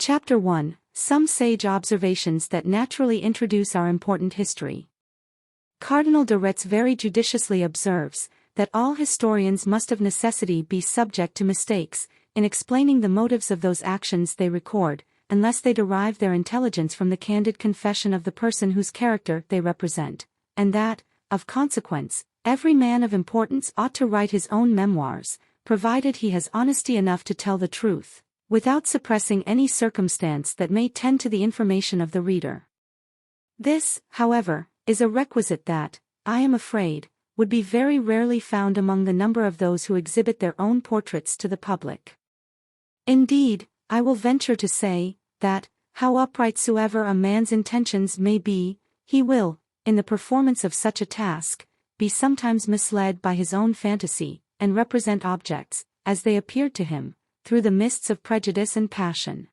Chapter 1: Some Sage Observations that Naturally Introduce Our Important History. Cardinal de Retz very judiciously observes that all historians must of necessity be subject to mistakes in explaining the motives of those actions they record, unless they derive their intelligence from the candid confession of the person whose character they represent, and that, of consequence, every man of importance ought to write his own memoirs, provided he has honesty enough to tell the truth, without suppressing any circumstance that may tend to the information of the reader. This, however, is a requisite that, I am afraid, would be very rarely found among the number of those who exhibit their own portraits to the public. Indeed, I will venture to say, that, how upright soever a man's intentions may be, he will, in the performance of such a task, be sometimes misled by his own fantasy, and represent objects, as they appeared to him, through the mists of prejudice and passion.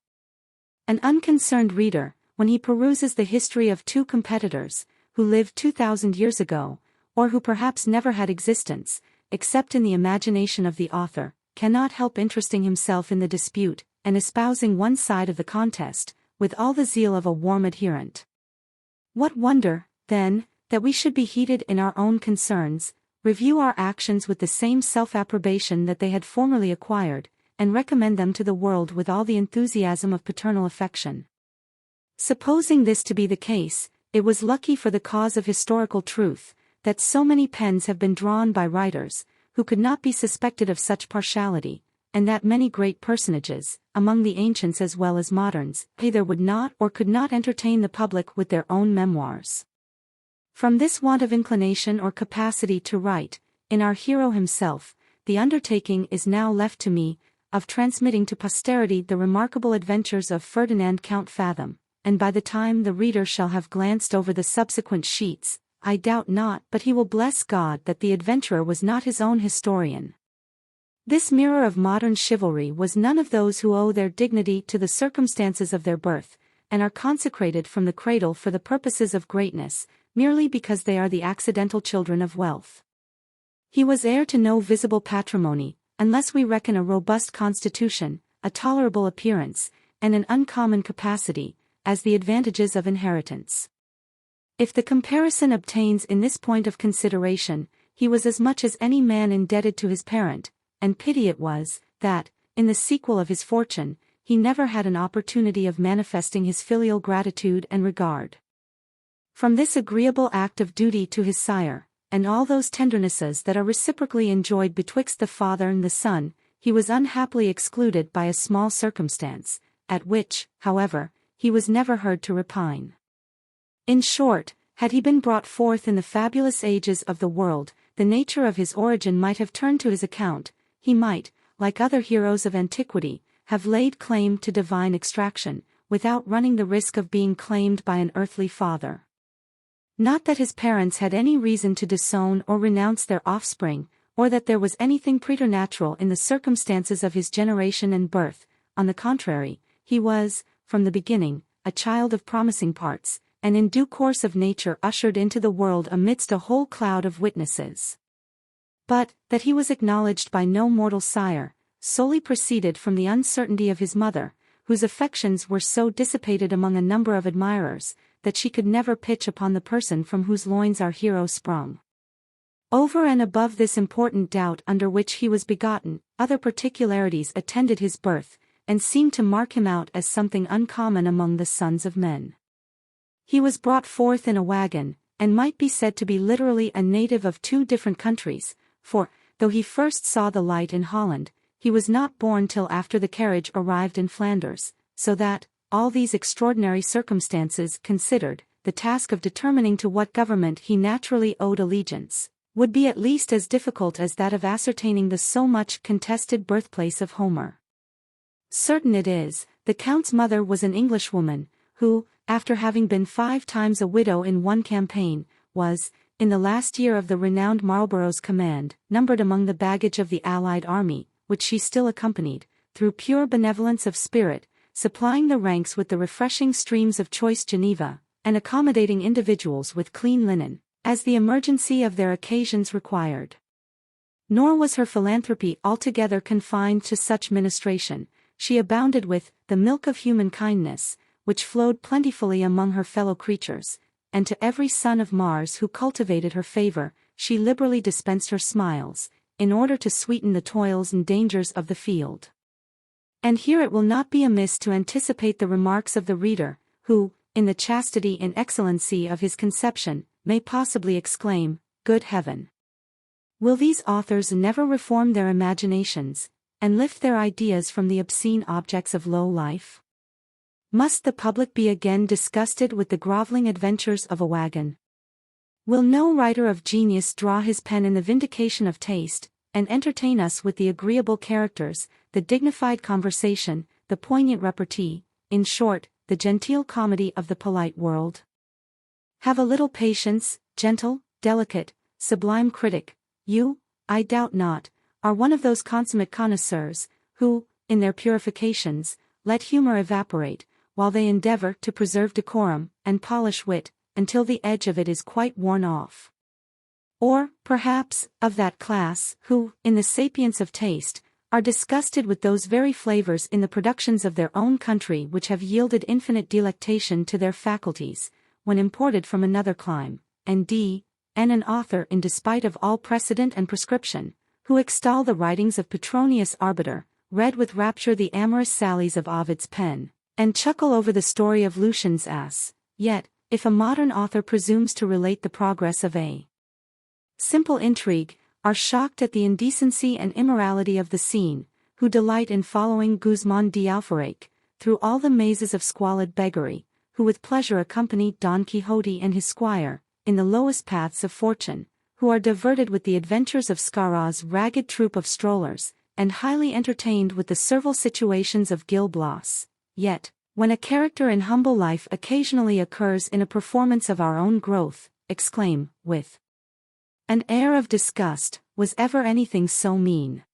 An unconcerned reader, when he peruses the history of two competitors, who lived 2,000 years ago, or who perhaps never had existence, except in the imagination of the author, cannot help interesting himself in the dispute, and espousing one side of the contest, with all the zeal of a warm adherent. What wonder, then, that we should be heated in our own concerns, review our actions with the same self-approbation that they had formerly acquired, and recommend them to the world with all the enthusiasm of paternal affection. Supposing this to be the case, it was lucky for the cause of historical truth, that so many pens have been drawn by writers, who could not be suspected of such partiality, and that many great personages, among the ancients as well as moderns, either would not or could not entertain the public with their own memoirs. From this want of inclination or capacity to write, in our hero himself, the undertaking is now left to me, of transmitting to posterity the remarkable adventures of Ferdinand Count Fathom, and by the time the reader shall have glanced over the subsequent sheets, I doubt not but he will bless God that the adventurer was not his own historian. This mirror of modern chivalry was none of those who owe their dignity to the circumstances of their birth, and are consecrated from the cradle for the purposes of greatness, merely because they are the accidental children of wealth. He was heir to no visible patrimony, unless we reckon a robust constitution, a tolerable appearance, and an uncommon capacity, as the advantages of inheritance. If the comparison obtains in this point of consideration, he was as much as any man indebted to his parent, and pity it was, that, in the sequel of his fortune, he never had an opportunity of manifesting his filial gratitude and regard. From this agreeable act of duty to his sire, and all those tendernesses that are reciprocally enjoyed betwixt the father and the son, he was unhappily excluded by a small circumstance, at which, however, he was never heard to repine. In short, had he been brought forth in the fabulous ages of the world, the nature of his origin might have turned to his account, he might, like other heroes of antiquity, have laid claim to divine extraction, without running the risk of being claimed by an earthly father. Not that his parents had any reason to disown or renounce their offspring, or that there was anything preternatural in the circumstances of his generation and birth. On the contrary, he was, from the beginning, a child of promising parts, and in due course of nature ushered into the world amidst a whole cloud of witnesses. But, that he was acknowledged by no mortal sire, solely proceeded from the uncertainty of his mother, whose affections were so dissipated among a number of admirers, that she could never pitch upon the person from whose loins our hero sprung. Over and above this important doubt under which he was begotten, other particularities attended his birth, and seemed to mark him out as something uncommon among the sons of men. He was brought forth in a wagon, and might be said to be literally a native of two different countries, for, though he first saw the light in Holland, he was not born till after the carriage arrived in Flanders, so that, all these extraordinary circumstances considered, the task of determining to what government he naturally owed allegiance, would be at least as difficult as that of ascertaining the so much contested birthplace of Homer. Certain it is, the Count's mother was an Englishwoman, who, after having been 5 times a widow in one campaign, was, in the last year of the renowned Marlborough's command, numbered among the baggage of the Allied army, which she still accompanied, through pure benevolence of spirit, supplying the ranks with the refreshing streams of choice Geneva, and accommodating individuals with clean linen, as the emergency of their occasions required. Nor was her philanthropy altogether confined to such ministration. she abounded with the milk of human kindness, which flowed plentifully among her fellow creatures, and to every son of Mars who cultivated her favor, she liberally dispensed her smiles, in order to sweeten the toils and dangers of the field. And here it will not be amiss to anticipate the remarks of the reader, who, in the chastity and excellency of his conception, may possibly exclaim, "Good heaven! Will these authors never reform their imaginations, and lift their ideas from the obscene objects of low life? Must the public be again disgusted with the groveling adventures of a wagon? Will no writer of genius draw his pen in the vindication of taste, and entertain us with the agreeable characters, the dignified conversation, the poignant repartee, in short, the genteel comedy of the polite world? Have a little patience, gentle, delicate, sublime critic. You, I doubt not, are one of those consummate connoisseurs, who, in their purifications, let humor evaporate, while they endeavor to preserve decorum, and polish wit, until the edge of it is quite worn off. Or, perhaps, of that class, who, in the sapience of taste, are disgusted with those very flavors in the productions of their own country which have yielded infinite delectation to their faculties, when imported from another clime, and an author in despite of all precedent and prescription, who extol the writings of Petronius Arbiter, read with rapture the amorous sallies of Ovid's pen, and chuckle over the story of Lucian's ass. Yet, if a modern author presumes to relate the progress of a simple intrigue, are shocked at the indecency and immorality of the scene, who delight in following Guzman de Alfaraque, through all the mazes of squalid beggary, who with pleasure accompany Don Quixote and his squire, in the lowest paths of fortune, who are diverted with the adventures of Scarra's ragged troop of strollers, and highly entertained with the servile situations of Gil Blas. Yet, when a character in humble life occasionally occurs in a performance of our own growth, exclaim, with an air of disgust, "Was ever anything so mean?"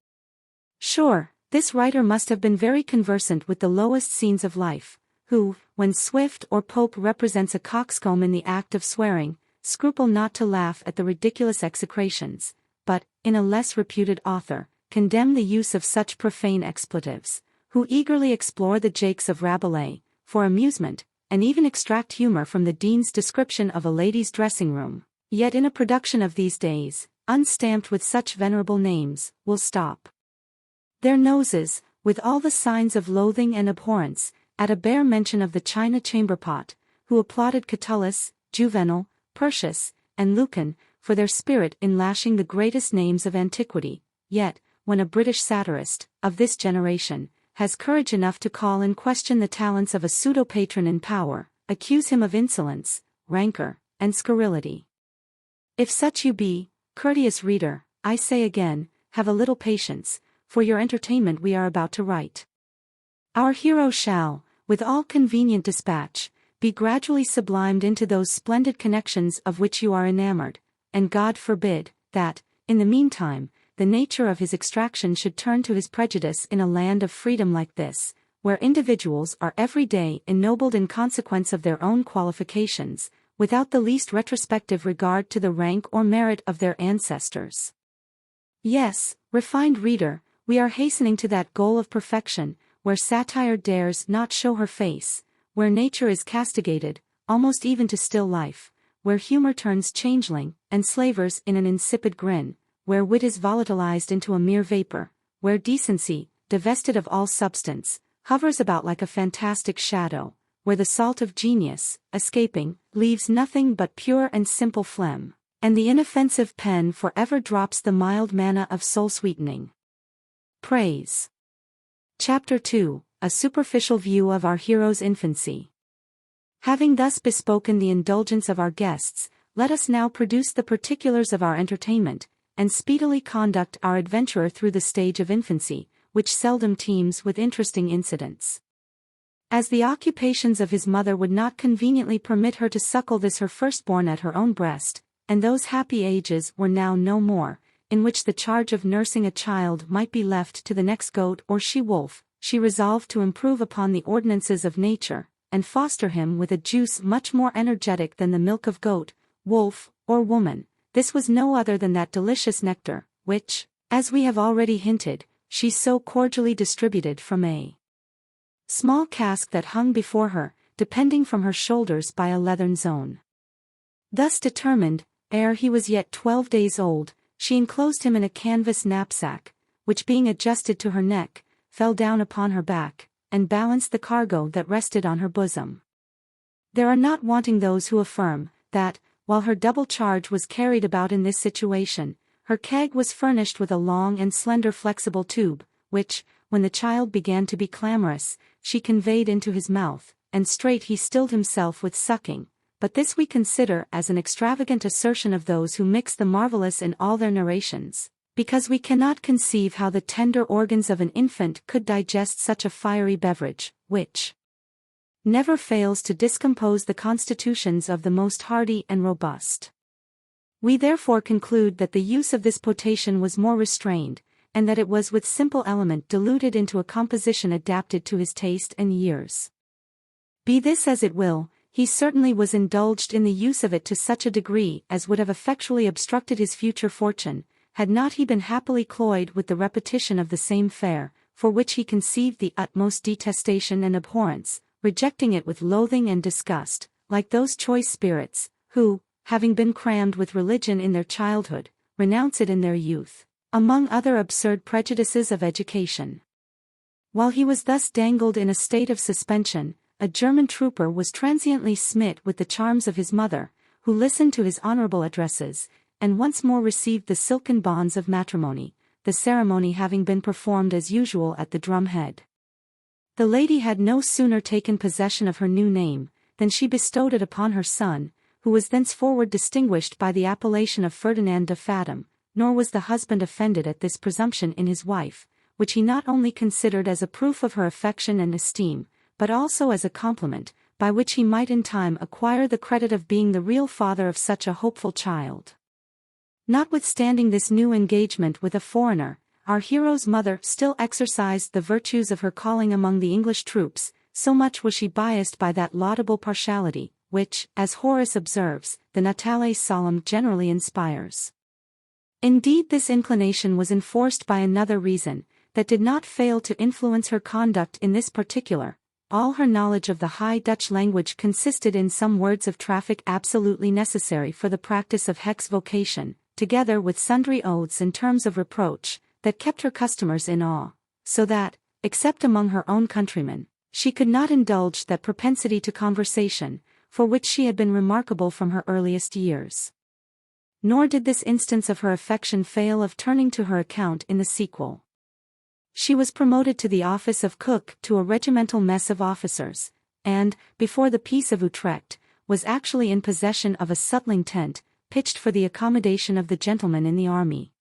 Sure, this writer must have been very conversant with the lowest scenes of life, who, when Swift or Pope represents a coxcomb in the act of swearing, scruple not to laugh at the ridiculous execrations, but, in a less reputed author, condemn the use of such profane expletives, who eagerly explore the jakes of Rabelais, for amusement, and even extract humor from the dean's description of a lady's dressing-room, yet in a production of these days, unstamped with such venerable names, will stop their noses, with all the signs of loathing and abhorrence, at a bare mention of the china chamber-pot, who applauded Catullus, Juvenal, Persius, and Lucan, for their spirit in lashing the greatest names of antiquity, yet, when a British satirist, of this generation, has courage enough to call in question the talents of a pseudo-patron in power, accuse him of insolence, rancor, and scurrility. If such you be, courteous reader, I say again, have a little patience, for your entertainment we are about to write. Our hero shall, with all convenient dispatch, be gradually sublimed into those splendid connections of which you are enamored, and God forbid, that, in the meantime, the nature of his extraction should turn to his prejudice in a land of freedom like this, where individuals are every day ennobled in consequence of their own qualifications, without the least retrospective regard to the rank or merit of their ancestors. Yes, refined reader, we are hastening to that goal of perfection, where satire dares not show her face, where nature is castigated, almost even to still life, where humor turns changeling, and slavers in an insipid grin, where wit is volatilized into a mere vapor, where decency, divested of all substance, hovers about like a fantastic shadow, where the salt of genius, escaping, leaves nothing but pure and simple phlegm, and the inoffensive pen forever drops the mild manna of soul-sweetening praise. Chapter 2, A Superficial View of Our Hero's Infancy. Having thus bespoken the indulgence of our guests, let us now produce the particulars of our entertainment, and speedily conduct our adventurer through the stage of infancy, which seldom teems with interesting incidents. As the occupations of his mother would not conveniently permit her to suckle this her firstborn at her own breast, and those happy ages were now no more, in which the charge of nursing a child might be left to the next goat or she-wolf, she resolved to improve upon the ordinances of nature, and foster him with a juice much more energetic than the milk of goat, wolf, or woman. This was no other than that delicious nectar, which, as we have already hinted, she so cordially distributed from a small cask that hung before her, depending from her shoulders by a leathern zone. Thus determined, ere he was yet 12 days old, she enclosed him in a canvas knapsack, which being adjusted to her neck, fell down upon her back, and balanced the cargo that rested on her bosom. There are not wanting those who affirm, that, while her double charge was carried about in this situation, her keg was furnished with a long and slender flexible tube, which, when the child began to be clamorous, she conveyed into his mouth, and straight he stilled himself with sucking. But this we consider as an extravagant assertion of those who mix the marvelous in all their narrations, because we cannot conceive how the tender organs of an infant could digest such a fiery beverage, which never fails to discompose the constitutions of the most hardy and robust. We therefore conclude that the use of this potation was more restrained, and that it was with simple element diluted into a composition adapted to his taste and years. Be this as it will, he certainly was indulged in the use of it to such a degree as would have effectually obstructed his future fortune, had not he been happily cloyed with the repetition of the same fare, for which he conceived the utmost detestation and abhorrence, rejecting it with loathing and disgust, like those choice spirits, who, having been crammed with religion in their childhood, renounce it in their youth, among other absurd prejudices of education. While he was thus dangled in a state of suspension, a German trooper was transiently smit with the charms of his mother, who listened to his honorable addresses, and once more received the silken bonds of matrimony, the ceremony having been performed as usual at the drumhead. The lady had no sooner taken possession of her new name, than she bestowed it upon her son, who was thenceforward distinguished by the appellation of Ferdinand de Fathom, nor was the husband offended at this presumption in his wife, which he not only considered as a proof of her affection and esteem, but also as a compliment, by which he might in time acquire the credit of being the real father of such a hopeful child. Notwithstanding this new engagement with a foreigner, our hero's mother still exercised the virtues of her calling among the English troops, so much was she biased by that laudable partiality, which, as Horace observes, the natale solemn generally inspires. Indeed, this inclination was enforced by another reason, that did not fail to influence her conduct in this particular. All her knowledge of the High Dutch language consisted in some words of traffic absolutely necessary for the practice of hex vocation, together with sundry oaths and terms of reproach, that kept her customers in awe, so that, except among her own countrymen, she could not indulge that propensity to conversation, for which she had been remarkable from her earliest years. Nor did this instance of her affection fail of turning to her account in the sequel. She was promoted to the office of cook to a regimental mess of officers, and, before the Peace of Utrecht, was actually in possession of a sutling tent, pitched for the accommodation of the gentlemen in the army.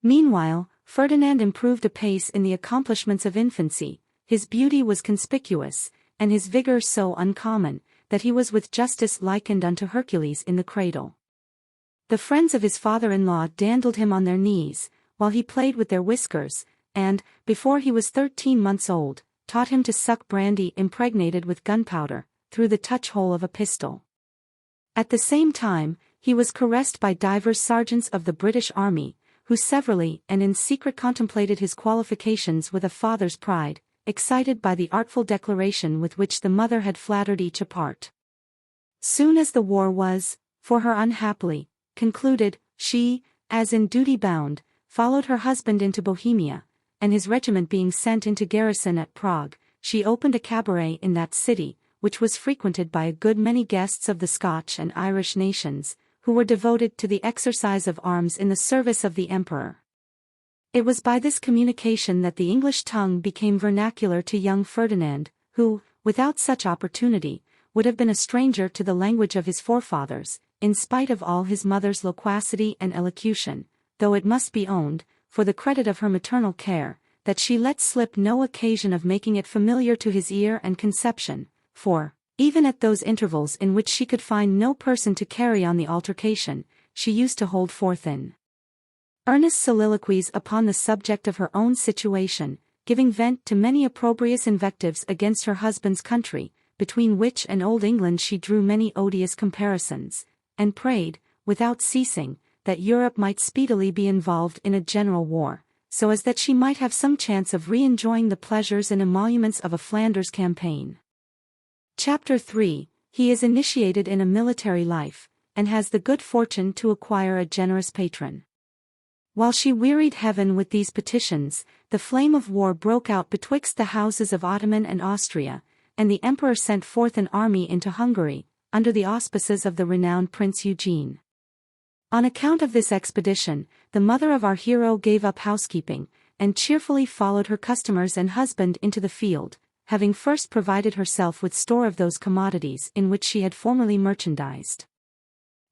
Meanwhile, Ferdinand improved apace in the accomplishments of infancy. His beauty was conspicuous, and his vigor so uncommon, that he was with justice likened unto Hercules in the cradle. The friends of his father-in-law dandled him on their knees, while he played with their whiskers, and, before he was 13 months old, taught him to suck brandy impregnated with gunpowder, through the touch-hole of a pistol. At the same time, he was caressed by divers sergeants of the British Army, who severally and in secret contemplated his qualifications with a father's pride, excited by the artful declaration with which the mother had flattered each apart. Soon as the war was, for her unhappily, concluded, she, as in duty bound, followed her husband into Bohemia, and his regiment being sent into garrison at Prague, she opened a cabaret in that city, which was frequented by a good many guests of the Scotch and Irish nations, who were devoted to the exercise of arms in the service of the Emperor. It was by this communication that the English tongue became vernacular to young Ferdinand, who, without such opportunity, would have been a stranger to the language of his forefathers, in spite of all his mother's loquacity and elocution, though it must be owned, for the credit of her maternal care, that she let slip no occasion of making it familiar to his ear and conception, for, even at those intervals in which she could find no person to carry on the altercation, she used to hold forth in earnest soliloquies upon the subject of her own situation, giving vent to many opprobrious invectives against her husband's country, between which and Old England she drew many odious comparisons, and prayed, without ceasing, that Europe might speedily be involved in a general war, so as that she might have some chance of re-enjoying the pleasures and emoluments of a Flanders campaign. Chapter 3. He is initiated in a military life, and has the good fortune to acquire a generous patron. While she wearied heaven with these petitions, the flame of war broke out betwixt the houses of Ottoman and Austria, and the emperor sent forth an army into Hungary, under the auspices of the renowned Prince Eugene. On account of this expedition, the mother of our hero gave up housekeeping, and cheerfully followed her customers and husband into the field, having first provided herself with store of those commodities in which she had formerly merchandised.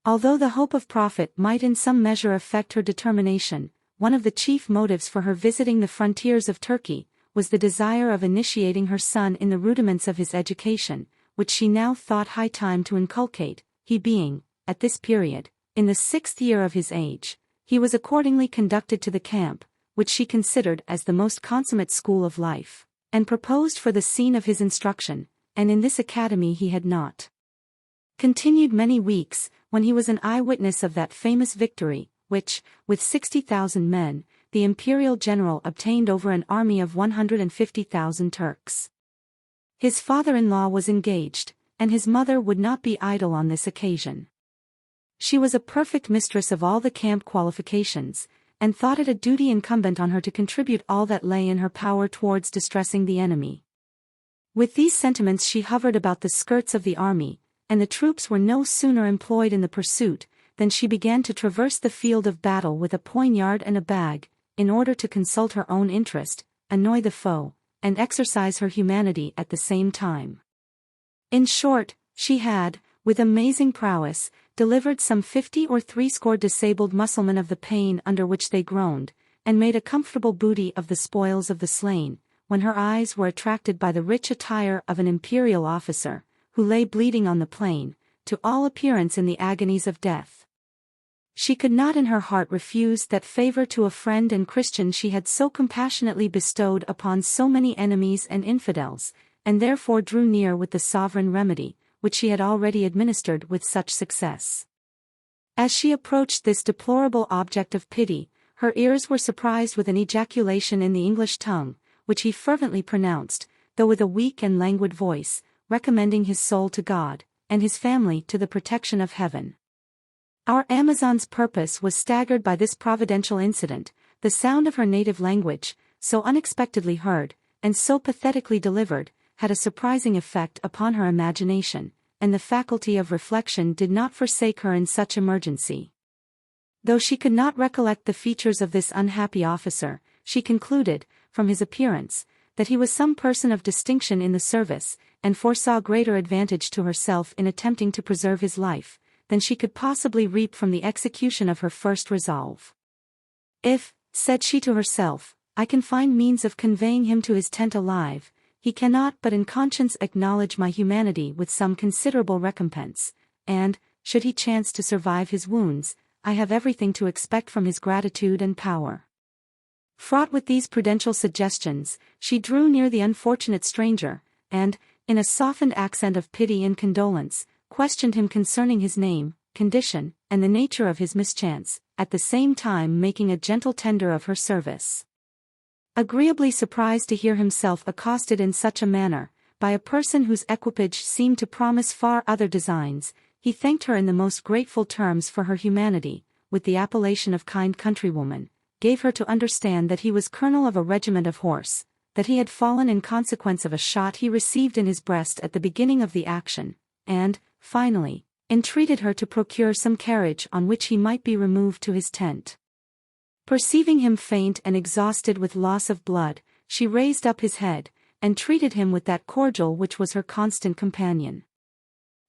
Although the hope of profit might in some measure affect her determination, one of the chief motives for her visiting the frontiers of Turkey was the desire of initiating her son in the rudiments of his education, which she now thought high time to inculcate, he being, at this period, in the 6th year of his age. He was accordingly conducted to the camp, which she considered as the most consummate school of life, and proposed for the scene of his instruction, and in this academy he had not continued many weeks, when he was an eyewitness of that famous victory, which, with 60,000 men, the imperial general obtained over an army of 150,000 Turks. His father-in-law was engaged, and his mother would not be idle on this occasion. She was a perfect mistress of all the camp qualifications, and thought it a duty incumbent on her to contribute all that lay in her power towards distressing the enemy. With these sentiments she hovered about the skirts of the army, and the troops were no sooner employed in the pursuit, than she began to traverse the field of battle with a poignard and a bag, in order to consult her own interest, annoy the foe, and exercise her humanity at the same time. In short, she had, with amazing prowess, delivered some 50 or 60 disabled Mussulmen of the pain under which they groaned, and made a comfortable booty of the spoils of the slain, when her eyes were attracted by the rich attire of an imperial officer, who lay bleeding on the plain, to all appearance in the agonies of death. She could not in her heart refuse that favor to a friend and Christian she had so compassionately bestowed upon so many enemies and infidels, and therefore drew near with the sovereign remedy, which she had already administered with such success. As she approached this deplorable object of pity, her ears were surprised with an ejaculation in the English tongue, which he fervently pronounced, though with a weak and languid voice, recommending his soul to God, and his family to the protection of heaven. Our Amazon's purpose was staggered by this providential incident. The sound of her native language, so unexpectedly heard, and so pathetically delivered, had a surprising effect upon her imagination, and the faculty of reflection did not forsake her in such emergency. Though she could not recollect the features of this unhappy officer, she concluded, from his appearance, that he was some person of distinction in the service, and foresaw greater advantage to herself in attempting to preserve his life, than she could possibly reap from the execution of her first resolve. If, said she to herself, I can find means of conveying him to his tent alive, he cannot but in conscience acknowledge my humanity with some considerable recompense, and, should he chance to survive his wounds, I have everything to expect from his gratitude and power. Fraught with these prudential suggestions, she drew near the unfortunate stranger, and, in a softened accent of pity and condolence, questioned him concerning his name, condition, and the nature of his mischance, at the same time making a gentle tender of her service. Agreeably surprised to hear himself accosted in such a manner, by a person whose equipage seemed to promise far other designs, he thanked her in the most grateful terms for her humanity, with the appellation of kind countrywoman, gave her to understand that he was colonel of a regiment of horse, that he had fallen in consequence of a shot he received in his breast at the beginning of the action, and, finally, entreated her to procure some carriage on which he might be removed to his tent. Perceiving him faint and exhausted with loss of blood, she raised up his head, and treated him with that cordial which was her constant companion.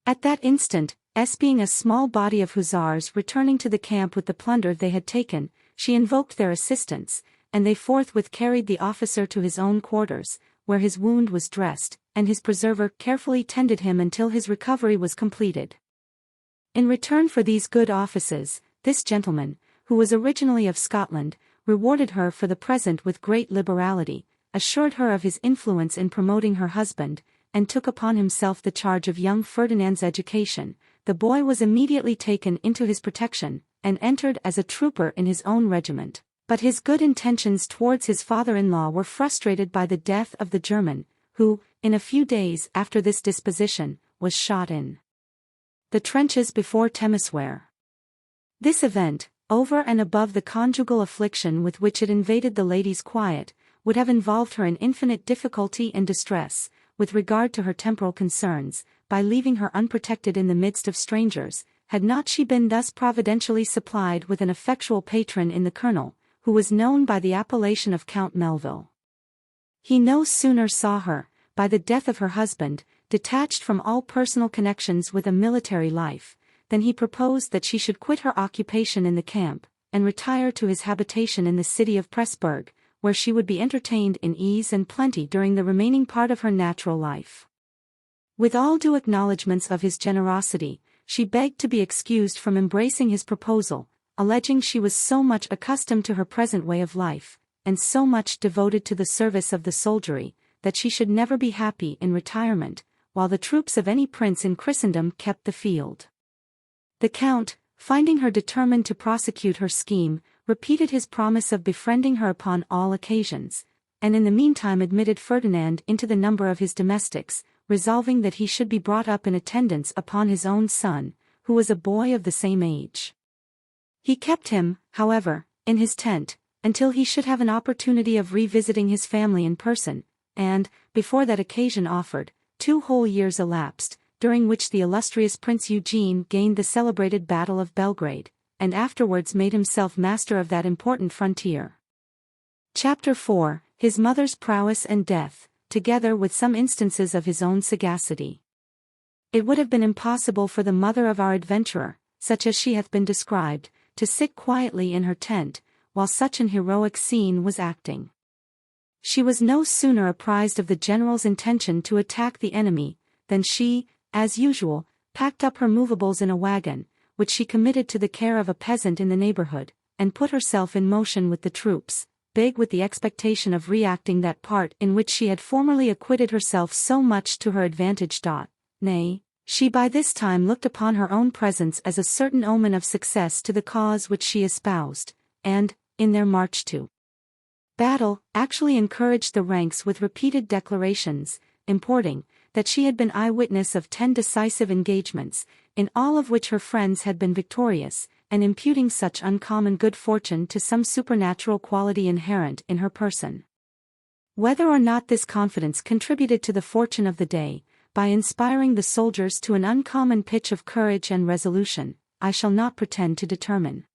At that instant, being a small body of hussars returning to the camp with the plunder they had taken, she invoked their assistance, and they forthwith carried the officer to his own quarters, where his wound was dressed, and his preserver carefully tended him until his recovery was completed. In return for these good offices, this gentleman, who was originally of Scotland, rewarded her for the present with great liberality, assured her of his influence in promoting her husband, and took upon himself the charge of young Ferdinand's education. The boy was immediately taken into his protection, and entered as a trooper in his own regiment, But his good intentions towards his father-in-law were frustrated by the death of the German, who, in a few days after this disposition, was shot in the trenches before Temeswar. This event, over and above the conjugal affliction with which it invaded the lady's quiet, would have involved her in infinite difficulty and distress, with regard to her temporal concerns, by leaving her unprotected in the midst of strangers, had not she been thus providentially supplied with an effectual patron in the colonel, who was known by the appellation of Count Melville. He no sooner saw her, by the death of her husband, detached from all personal connections with a military life, than he proposed that she should quit her occupation in the camp, and retire to his habitation in the city of Pressburg, where she would be entertained in ease and plenty during the remaining part of her natural life. With all due acknowledgments of his generosity, she begged to be excused from embracing his proposal, alleging she was so much accustomed to her present way of life, and so much devoted to the service of the soldiery, that she should never be happy in retirement, while the troops of any prince in Christendom kept the field. The Count, finding her determined to prosecute her scheme, repeated his promise of befriending her upon all occasions, and in the meantime admitted Ferdinand into the number of his domestics, resolving that he should be brought up in attendance upon his own son, who was a boy of the same age. He kept him, however, in his tent, until he should have an opportunity of revisiting his family in person, and, before that occasion offered, 2 whole years elapsed, during which the illustrious Prince Eugene gained the celebrated Battle of Belgrade, and afterwards made himself master of that important frontier. Chapter 4: His mother's prowess and death, together with some instances of his own sagacity. It would have been impossible for the mother of our adventurer, such as she hath been described, to sit quietly in her tent, while such an heroic scene was acting. She was no sooner apprised of the general's intention to attack the enemy, than she, as usual, packed up her movables in a wagon, which she committed to the care of a peasant in the neighborhood, and put herself in motion with the troops, big with the expectation of reacting that part in which she had formerly acquitted herself so much to her advantage. Nay, she by this time looked upon her own presence as a certain omen of success to the cause which she espoused, and, in their march to battle, actually encouraged the ranks with repeated declarations, importing that she had been eyewitness of 10 decisive engagements, in all of which her friends had been victorious, and imputing such uncommon good fortune to some supernatural quality inherent in her person. Whether or not this confidence contributed to the fortune of the day, by inspiring the soldiers to an uncommon pitch of courage and resolution, I shall not pretend to determine.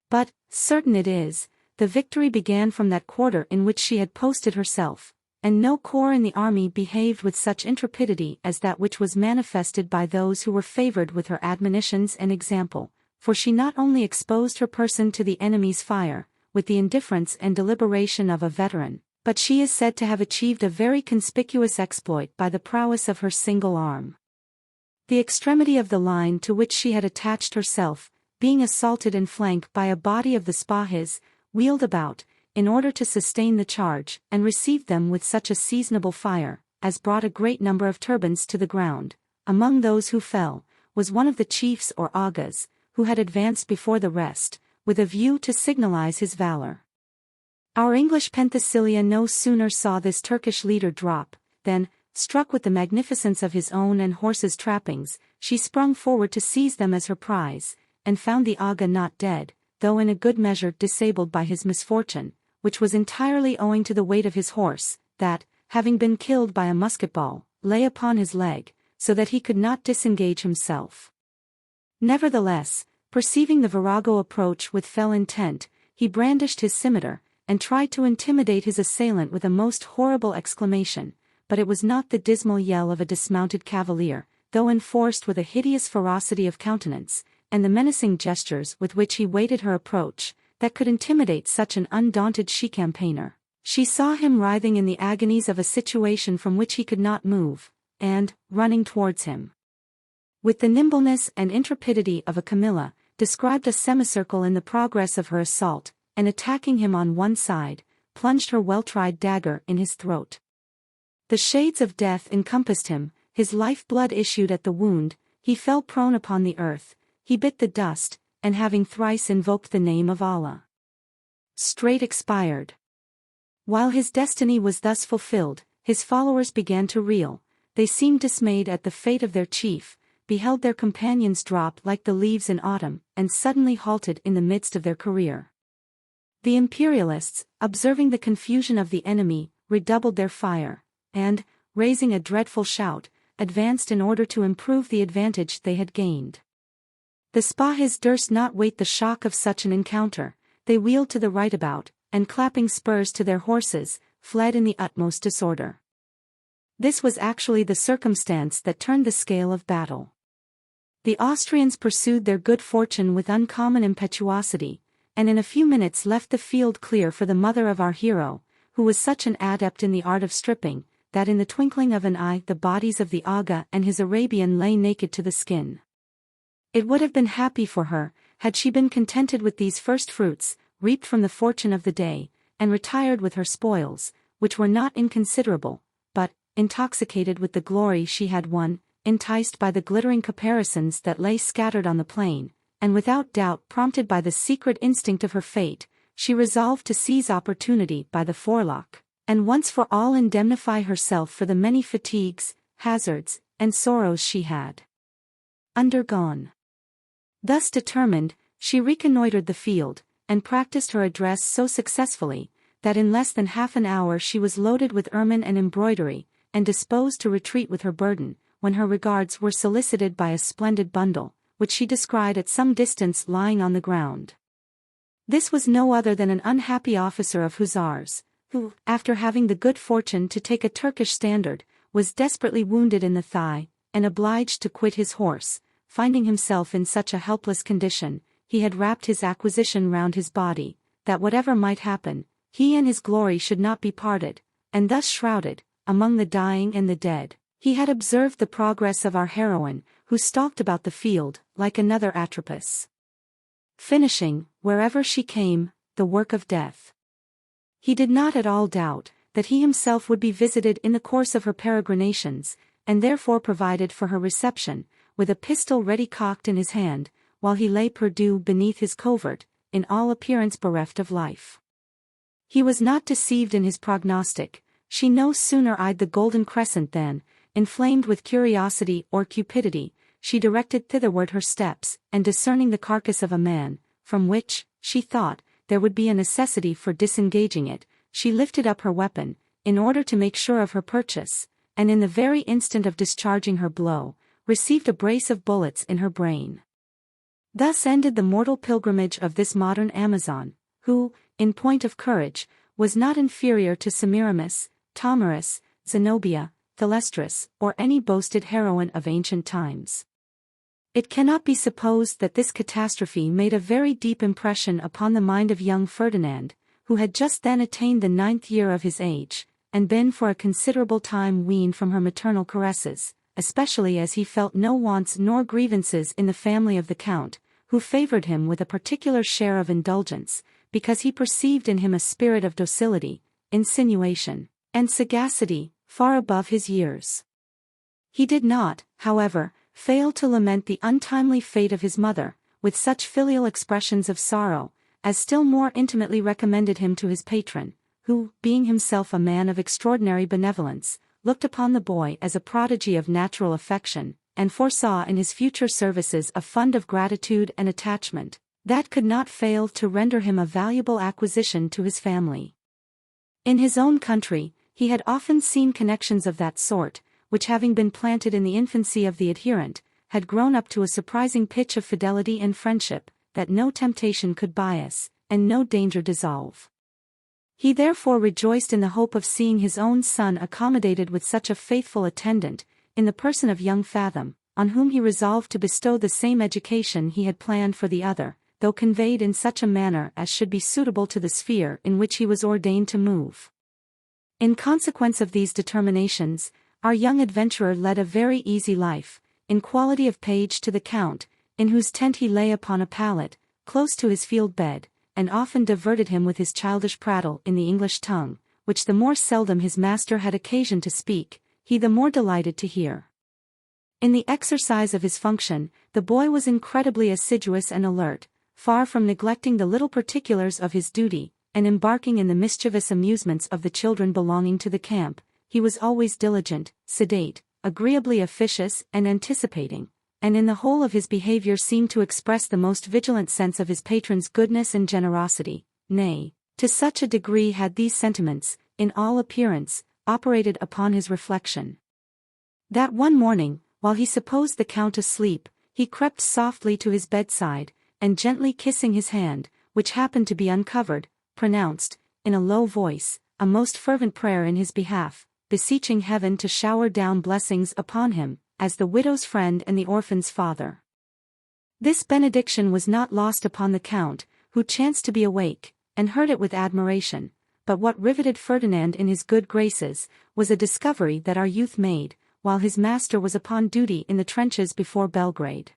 But, certain it is, the victory began from that quarter in which she had posted herself, and no corps in the army behaved with such intrepidity as that which was manifested by those who were favored with her admonitions and example, for she not only exposed her person to the enemy's fire, with the indifference and deliberation of a veteran, but she is said to have achieved a very conspicuous exploit by the prowess of her single arm. The extremity of the line to which she had attached herself, being assaulted in flank by a body of the Spahis, wheeled about, in order to sustain the charge, and received them with such a seasonable fire, as brought a great number of turbans to the ground. Among those who fell, was one of the chiefs or agas, who had advanced before the rest, with a view to signalize his valor. Our English Penthesilea no sooner saw this Turkish leader drop, than, struck with the magnificence of his own and horse's trappings, she sprung forward to seize them as her prize, and found the aga not dead, though in a good measure disabled by his misfortune, which was entirely owing to the weight of his horse, that, having been killed by a musket ball, lay upon his leg, so that he could not disengage himself. Nevertheless, perceiving the virago approach with fell intent, he brandished his scimitar, and tried to intimidate his assailant with a most horrible exclamation, but it was not the dismal yell of a dismounted cavalier, though enforced with a hideous ferocity of countenance, and the menacing gestures with which he waited her approach, that could intimidate such an undaunted she-campaigner. She saw him writhing in the agonies of a situation from which he could not move, and, running towards him, with the nimbleness and intrepidity of a Camilla, described a semicircle in the progress of her assault, and attacking him on one side, plunged her well-tried dagger in his throat. The shades of death encompassed him, his life-blood issued at the wound, he fell prone upon the earth, he bit the dust, and having thrice invoked the name of Allah, straight expired. While his destiny was thus fulfilled, his followers began to reel. They seemed dismayed at the fate of their chief, beheld their companions drop like the leaves in autumn, and suddenly halted in the midst of their career. The imperialists, observing the confusion of the enemy, redoubled their fire, and, raising a dreadful shout, advanced in order to improve the advantage they had gained. The Spahis durst not wait the shock of such an encounter. They wheeled to the right about, and clapping spurs to their horses, fled in the utmost disorder. This was actually the circumstance that turned the scale of battle. The Austrians pursued their good fortune with uncommon impetuosity, and in a few minutes left the field clear for the mother of our hero, who was such an adept in the art of stripping, that in the twinkling of an eye the bodies of the Aga and his Arabian lay naked to the skin. It would have been happy for her, had she been contented with these first fruits, reaped from the fortune of the day, and retired with her spoils, which were not inconsiderable, but, intoxicated with the glory she had won, enticed by the glittering caparisons that lay scattered on the plain, and without doubt prompted by the secret instinct of her fate, she resolved to seize opportunity by the forelock, and once for all indemnify herself for the many fatigues, hazards, and sorrows she had undergone. Thus determined, she reconnoitred the field, and practiced her address so successfully, that in less than half an hour she was loaded with ermine and embroidery, and disposed to retreat with her burden, when her regards were solicited by a splendid bundle, which she descried at some distance lying on the ground. This was no other than an unhappy officer of hussars, who, after having the good fortune to take a Turkish standard, was desperately wounded in the thigh, and obliged to quit his horse. Finding himself in such a helpless condition, he had wrapped his acquisition round his body, that whatever might happen, he and his glory should not be parted, and thus shrouded, among the dying and the dead, he had observed the progress of our heroine, who stalked about the field, like another Atropos, finishing, wherever she came, the work of death. He did not at all doubt that he himself would be visited in the course of her peregrinations, and therefore provided for her reception, with a pistol ready cocked in his hand, while he lay perdu beneath his covert, in all appearance bereft of life. He was not deceived in his prognostic. She no sooner eyed the golden crescent than, inflamed with curiosity or cupidity, she directed thitherward her steps, and discerning the carcass of a man, from which, she thought, there would be a necessity for disengaging it, she lifted up her weapon, in order to make sure of her purchase, and in the very instant of discharging her blow, received a brace of bullets in her brain. Thus ended the mortal pilgrimage of this modern Amazon, who, in point of courage, was not inferior to Semiramis, Tomarus, Zenobia, Thalestris, or any boasted heroine of ancient times. It cannot be supposed that this catastrophe made a very deep impression upon the mind of young Ferdinand, who had just then attained the 9th year of his age, and been for a considerable time weaned from her maternal caresses, especially as he felt no wants nor grievances in the family of the Count, who favored him with a particular share of indulgence, because he perceived in him a spirit of docility, insinuation, and sagacity, far above his years. He did not, however, fail to lament the untimely fate of his mother, with such filial expressions of sorrow, as still more intimately recommended him to his patron, who, being himself a man of extraordinary benevolence, looked upon the boy as a prodigy of natural affection, and foresaw in his future services a fund of gratitude and attachment, that could not fail to render him a valuable acquisition to his family. In his own country, he had often seen connections of that sort, which having been planted in the infancy of the adherent, had grown up to a surprising pitch of fidelity and friendship, that no temptation could bias, and no danger dissolve. He therefore rejoiced in the hope of seeing his own son accommodated with such a faithful attendant, in the person of young Fathom, on whom he resolved to bestow the same education he had planned for the other, though conveyed in such a manner as should be suitable to the sphere in which he was ordained to move. In consequence of these determinations, our young adventurer led a very easy life, in quality of page to the Count, in whose tent he lay upon a pallet, close to his field bed, and often diverted him with his childish prattle in the English tongue, which the more seldom his master had occasion to speak, he the more delighted to hear. In the exercise of his function, the boy was incredibly assiduous and alert, far from neglecting the little particulars of his duty, and embarking in the mischievous amusements of the children belonging to the camp, he was always diligent, sedate, agreeably officious and anticipating, and in the whole of his behavior seemed to express the most vigilant sense of his patron's goodness and generosity. Nay, to such a degree had these sentiments, in all appearance, operated upon his reflection, that one morning, while he supposed the Count asleep, he crept softly to his bedside, and gently kissing his hand, which happened to be uncovered, pronounced, in a low voice, a most fervent prayer in his behalf, beseeching heaven to shower down blessings upon him, as the widow's friend and the orphan's father. This benediction was not lost upon the Count, who chanced to be awake, and heard it with admiration, but what riveted Ferdinand in his good graces, was a discovery that our youth made, while his master was upon duty in the trenches before Belgrade.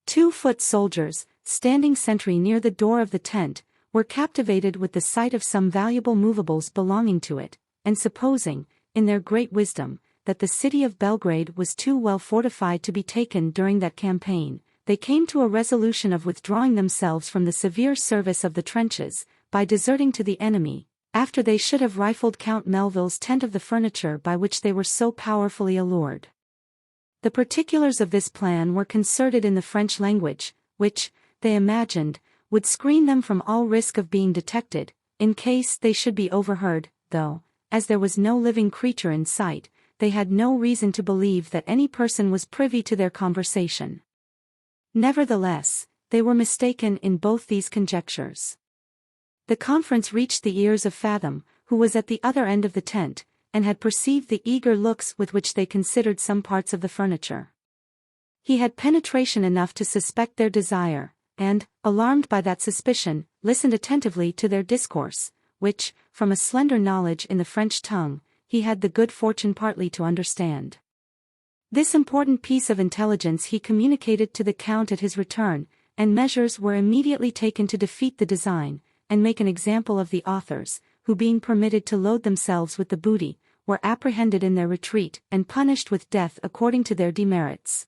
2 foot soldiers, standing sentry near the door of the tent, were captivated with the sight of some valuable movables belonging to it, and supposing, in their great wisdom, that the city of Belgrade was too well fortified to be taken during that campaign, they came to a resolution of withdrawing themselves from the severe service of the trenches, by deserting to the enemy, after they should have rifled Count Melville's tent of the furniture by which they were so powerfully allured. The particulars of this plan were concerted in the French language, which, they imagined, would screen them from all risk of being detected, in case they should be overheard, though, as there was no living creature in sight, they had no reason to believe that any person was privy to their conversation. Nevertheless, they were mistaken in both these conjectures. The conference reached the ears of Fathom, who was at the other end of the tent, and had perceived the eager looks with which they considered some parts of the furniture. He had penetration enough to suspect their desire, and, alarmed by that suspicion, listened attentively to their discourse, which, from a slender knowledge in the French tongue, he had the good fortune partly to understand. This important piece of intelligence he communicated to the Count at his return, and measures were immediately taken to defeat the design, and make an example of the authors, who being permitted to load themselves with the booty, were apprehended in their retreat and punished with death according to their demerits.